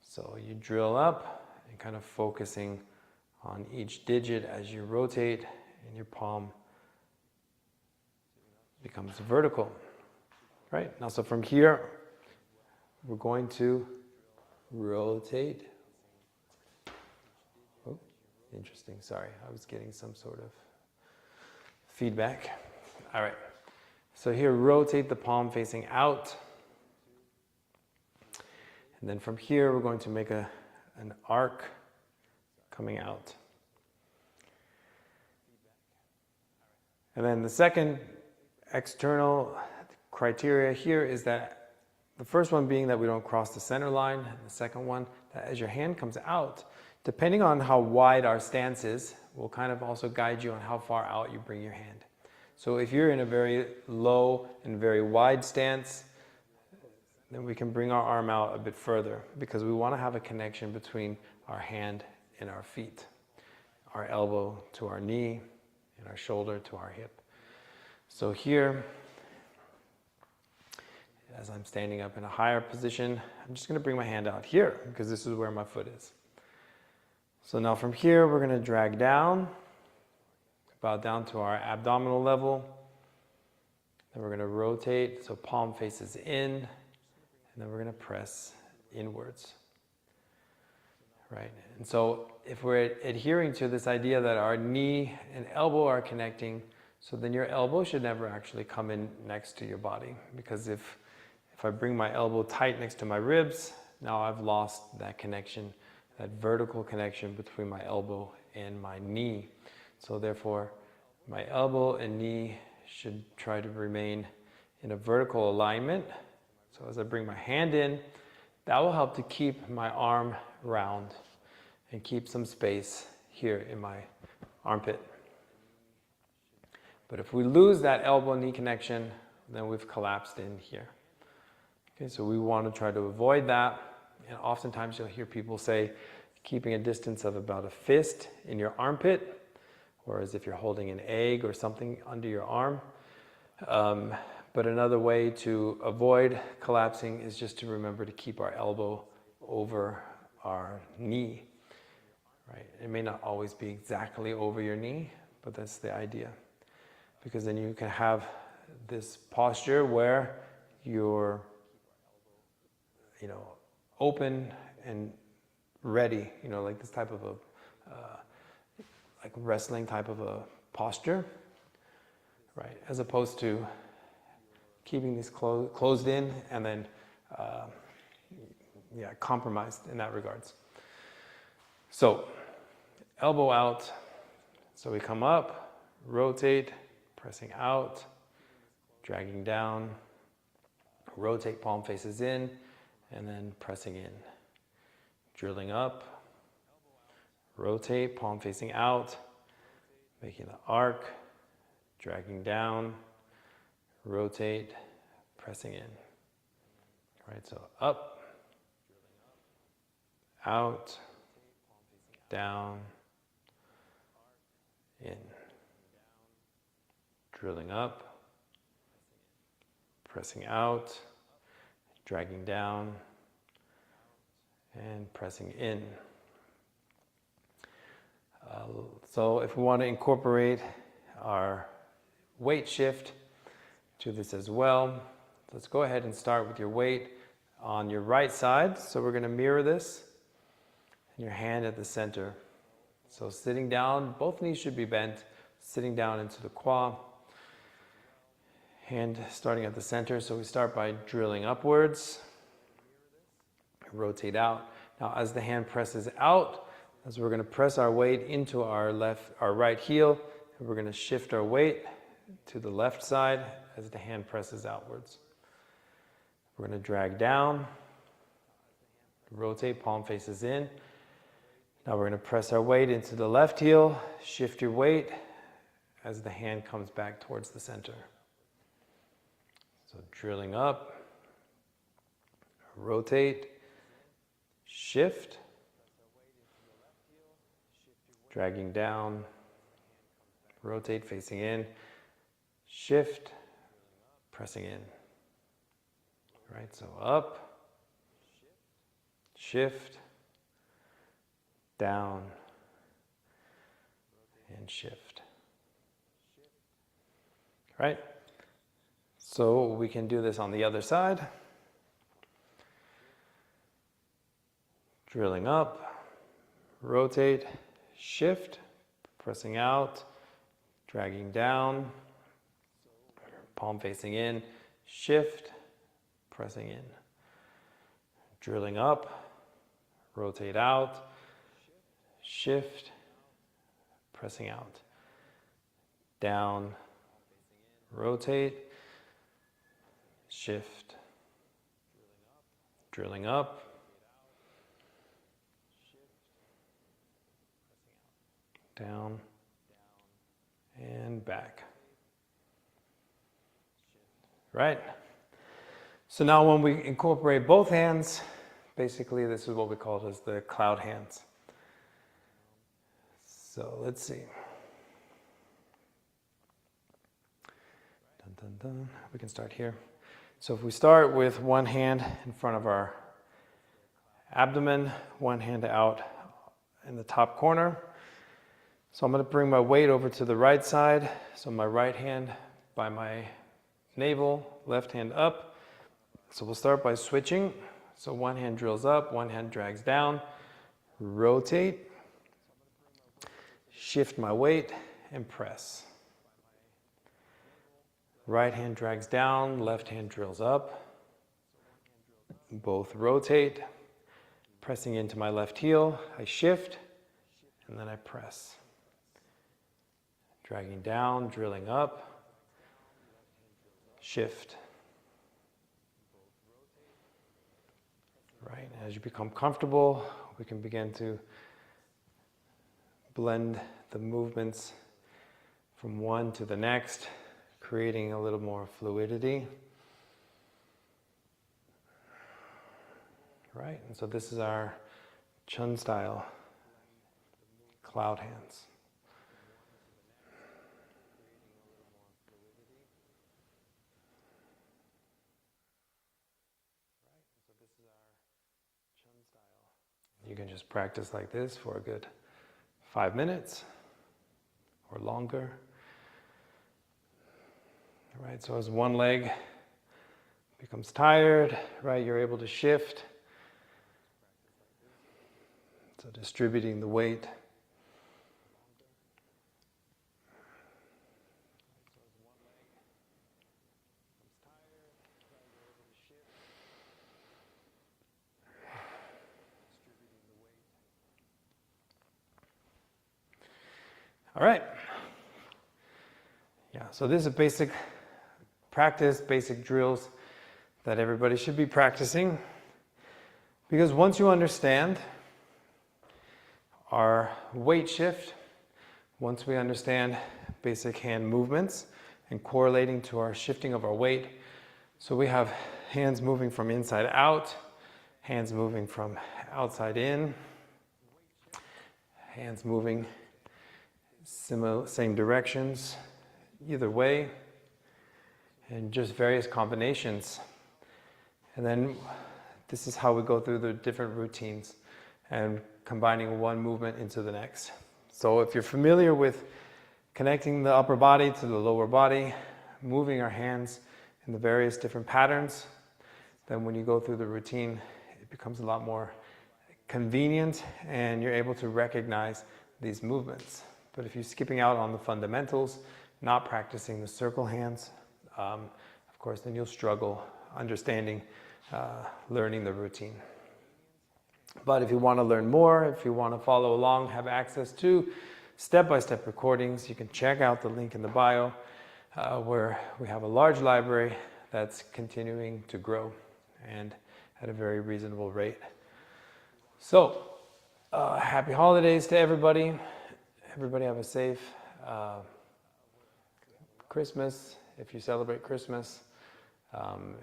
So you drill up and kind of focusing on each digit as you rotate, and your palm becomes vertical. Right? Now, so from here, we're going to rotate. Oh, interesting. Sorry, I was getting some sort of feedback. All right. So here, rotate the palm facing out. And then from here, we're going to make an arc coming out. And then the second external criteria here is that the first one being that we don't cross the center line. And the second one, that as your hand comes out, depending on how wide our stance is, will kind of also guide you on how far out you bring your hand. So if you're in a very low and very wide stance, then we can bring our arm out a bit further, because we want to have a connection between our hand and our feet, our elbow to our knee, and our shoulder to our hip. So here, as I'm standing up in a higher position, I'm just going to bring my hand out here, because this is where my foot is. So now from here, we're going to drag down, about down to our abdominal level. Then we're going to rotate, so palm faces in, and then we're going to press inwards. Right? And so if we're adhering to this idea that our knee and elbow are connecting, so then your elbow should never actually come in next to your body, because if I bring my elbow tight next to my ribs, now I've lost that connection, that vertical connection between my elbow and my knee. So therefore, my elbow and knee should try to remain in a vertical alignment. So as I bring my hand in, that will help to keep my arm round and keep some space here in my armpit. But if we lose that elbow-knee connection, then we've collapsed in here. Okay, so we want to try to avoid that. And oftentimes you'll hear people say, keeping a distance of about a fist in your armpit, or as if you're holding an egg or something under your arm. But another way to avoid collapsing is just to remember to keep our elbow over our knee. Right? It may not always be exactly over your knee, but that's the idea. Because then you can have this posture where you're, open and ready, like this type of a, like wrestling type of a posture, right? As opposed to keeping these closed in and then, compromised in that regards. So, elbow out. So we come up, rotate, pressing out, dragging down, rotate, palm faces in, and then pressing in. Drilling up, rotate, palm facing out, making the arc, dragging down, rotate, pressing in. All right, so up, out, down, in. Drilling up, pressing out, dragging down, and pressing in. So if we want to incorporate our weight shift to this as well, let's go ahead and start with your weight on your right side. So we're going to mirror this, and your hand at the center. So sitting down, both knees should be bent, sitting down into the qua. Hand starting at the center, so we start by drilling upwards, rotate out. Now as the hand presses out, as we're going to press our weight into our right heel, and we're going to shift our weight to the left side as the hand presses outwards. We're going to drag down, rotate, palm faces in. Now we're going to press our weight into the left heel, shift your weight as the hand comes back towards the center. So drilling up, rotate, shift, dragging down, rotate, facing in, shift, pressing in. All right, so up, shift, down, and shift. Right? So we can do this on the other side. Drilling up, rotate, shift, pressing out, dragging down, palm facing in, shift, pressing in. Drilling up, rotate out, shift, pressing out. Down, rotate, shift, drilling up, down, and back. Right? So now when we incorporate both hands, basically this is what we call as the cloud hands. So let's see. Dun, dun, dun. We can start here. So if we start with one hand in front of our abdomen, one hand out in the top corner. So I'm going to bring my weight over to the right side. So my right hand by my navel, left hand up. So we'll start by switching. So one hand drills up, one hand drags down, rotate, shift my weight, and press. Right hand drags down, left hand drills up. Both rotate, pressing into my left heel. I shift, and then I press. Dragging down, drilling up, shift. Right, as you become comfortable, we can begin to blend the movements from one to the next, creating a little more fluidity. Right, and so this is our Chen style cloud hands. You can just practice like this for a good 5 minutes or longer. Right, so as one leg becomes tired, right, you're able to shift. So distributing the weight. All right. Yeah, so this is a basic practice, basic drills that everybody should be practicing. Because once you understand our weight shift, once we understand basic hand movements and correlating to our shifting of our weight, so we have hands moving from inside out, hands moving from outside in, hands moving same directions, either way, and just various combinations. And then this is how we go through the different routines and combining one movement into the next. So if you're familiar with connecting the upper body to the lower body, moving our hands in the various different patterns, then when you go through the routine, it becomes a lot more convenient and you're able to recognize these movements. But if you're skipping out on the fundamentals, not practicing the circle hands, of course, then you'll struggle understanding, learning the routine. But if you want to learn more, if you want to follow along, have access to step-by-step recordings, you can check out the link in the bio, where we have a large library that's continuing to grow and at a very reasonable rate. So, happy holidays to everybody. Everybody have a safe Christmas, if you celebrate Christmas.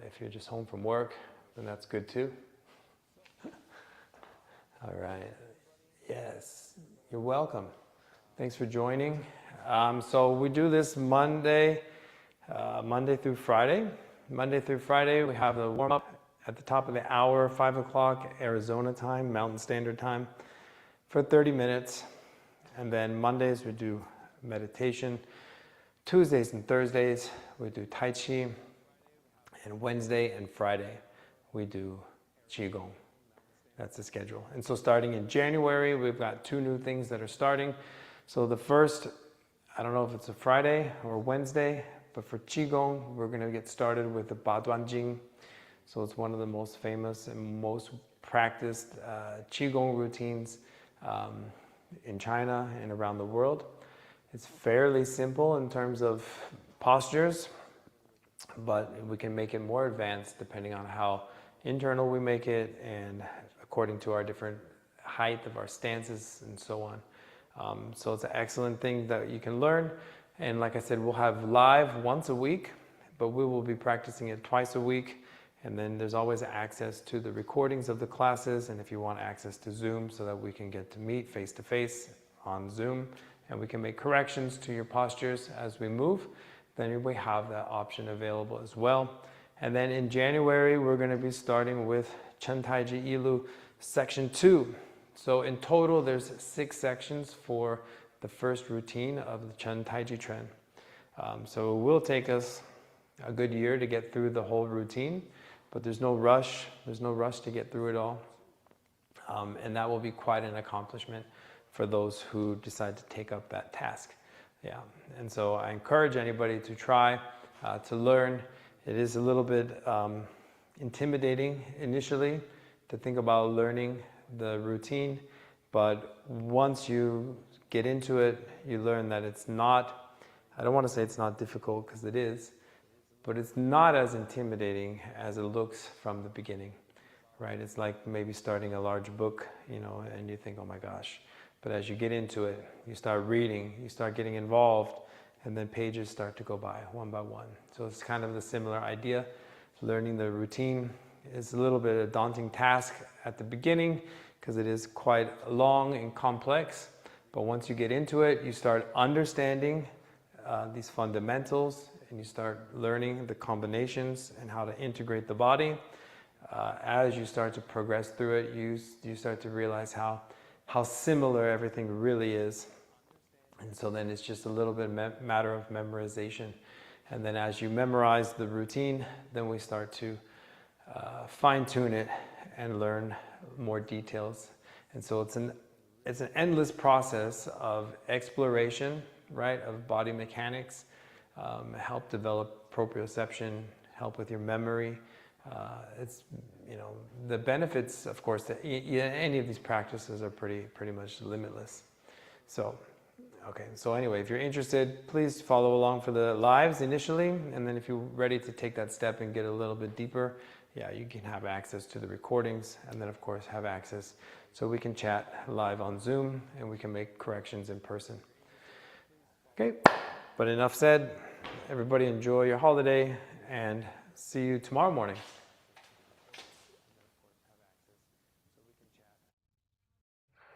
If you're just home from work, then that's good too. All right. Yes, you're welcome. Thanks for joining. So we do this Monday through Friday. Monday through Friday, we have the warm-up at the top of the hour, 5 o'clock Arizona time, Mountain Standard Time. for 30 minutes. And then Mondays we do meditation. Tuesdays and Thursdays we do Tai Chi. And Wednesday and Friday we do Qigong. That's the schedule. And so starting in January, we've got 2 new things that are starting. So the first, I don't know if it's a Friday or Wednesday, but for Qigong, we're going to get started with the Ba Duan Jing. So it's one of the most famous and most practiced Qigong routines in China and around the world. It's fairly simple in terms of postures, but we can make it more advanced depending on how internal we make it and according to our different height of our stances and so on. So it's an excellent thing that you can learn. And like I said, we'll have live once a week, but we will be practicing it twice a week. And then there's always access to the recordings of the classes. And if you want access to Zoom so that we can get to meet face to face on Zoom and we can make corrections to your postures as we move, then we have that option available as well. And then in January, we're going to be starting with Chen Taiji Ilu section 2. So in total, there's 6 sections for the first routine of the Chen Taiji Chuan. So it will take us a good year to get through the whole routine, but there's no rush. There's no rush to get through it all. And that will be quite an accomplishment for those who decide to take up that task. Yeah, and so I encourage anybody to try to learn. It is a little bit intimidating initially to think about learning the routine, but once you get into it, you learn that it's not, I don't want to say it's not difficult because it is, but it's not as intimidating as it looks from the beginning, right? It's like maybe starting a large book, you know, and you think, oh my gosh. But as you get into it, you start reading, you start getting involved, and then pages start to go by one. So it's kind of the similar idea. Learning the routine is a little bit of a daunting task at the beginning because it is quite long and complex. But once you get into it, you start understanding these fundamentals and you start learning the combinations and how to integrate the body. As you start to progress through it, you start to realize how similar everything really is. And so then it's just a little bit matter of memorization. And then as you memorize the routine, then we start to fine-tune it and learn more details. And so it's an endless process of exploration, right, of body mechanics, help develop proprioception, help with your memory. It's, you know, the benefits, of course, that any of these practices are pretty much limitless. So, okay, so anyway, if you're interested, please follow along for the lives initially, and then if you're ready to take that step and get a little bit deeper, yeah, you can have access to the recordings, and then of course have access so we can chat live on Zoom and we can make corrections in person. Okay, but enough said. Everybody enjoy your holiday and see you tomorrow morning.